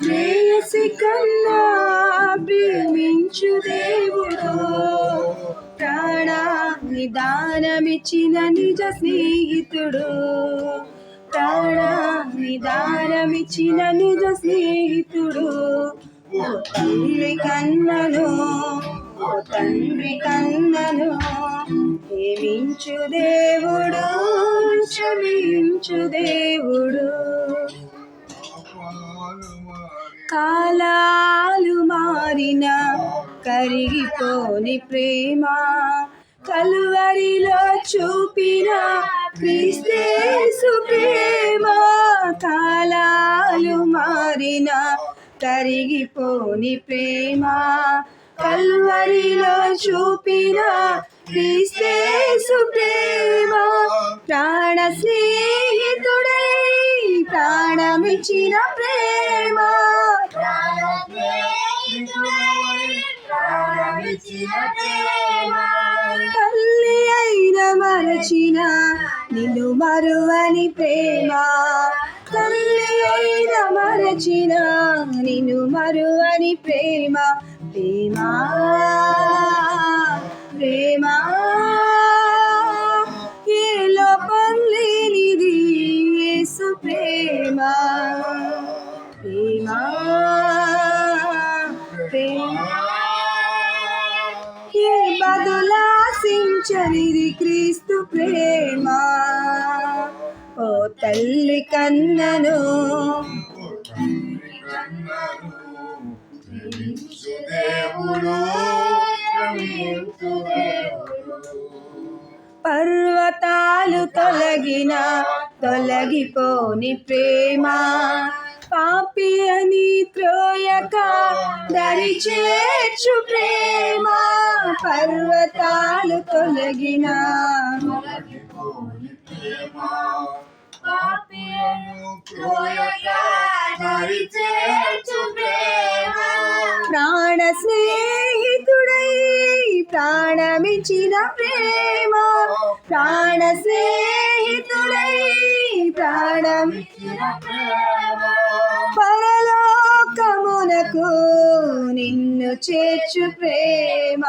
ప్రేయసి కన్నా ప్రేమించు దేవుడు, ప్రాణాన్ని దానమిచ్చిన నిజ స్నేహితుడు, ప్రాణాన్ని దానమిచ్చిన నిజ స్నేహితుడు. ఓ తండ్రి కన్నను, ఓ తండ్రి కన్నను, ప్రేమించు దేవుడు, క్షమించు దేవుడు. కాలాలు మారిన కరిగిపోని ప్రేమ, కలువరిలో చూపిన క్రీస్తేసు ప్రేమ. కాలాలు మారిన కరిగిపోని ప్రేమ, కలువరిలో చూపిన క్రీస్తేసు ప్రేమ. ప్రాణ స్నేహితుడై ప్రాణమిచ్చిన ప్రేమ, తల్లి అయిన మరచిన నిన్ను మరువని ప్రేమ, తల్లి అయిన మరచిన నిన్ను మరువని ప్రేమ. ప్రేమ ప్రేమ ఏ లోపం లేనిది యేసు ప్రేమ. ప్రేమ ప్రేమ ఏ బదులాశించనిది క్రీస్తు ప్రేమ. ఓ తల్లి కన్నను, పర్వతాలు తొలగిన తొలగిపోని ప్రేమ, పాపి అని త్రోయక దరి చేర్చు ప్రేమ. పర్వతాలు తొలగిన ప్రాణ స్నేహితుడై ప్రాణమిచ్చిన ప్రేమ, ప్రాణ స్నేహితుడై ప్రాణమిచ్చిన ప్రేమ. పరలోకమునకు నిన్ను చేర్చు ప్రేమ,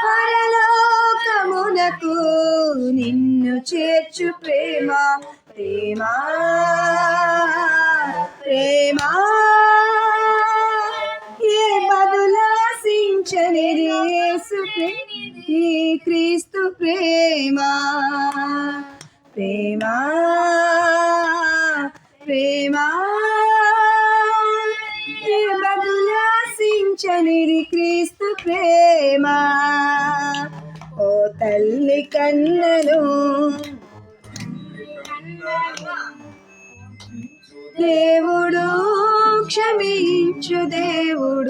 పరలోకమునకు నిన్ను చేర్చు ప్రేమ. ప్రేమ ప్రేమ ఏ బదులాశించనిది యేసు ఈ క్రీస్తు ప్రేమ. ప్రేమ ప్రేమ ఏ బదులాశించనిది క్రీస్తు ప్రేమ. ఓ తల్లి కన్నను, దేవుడు క్షమించు దేవుడు.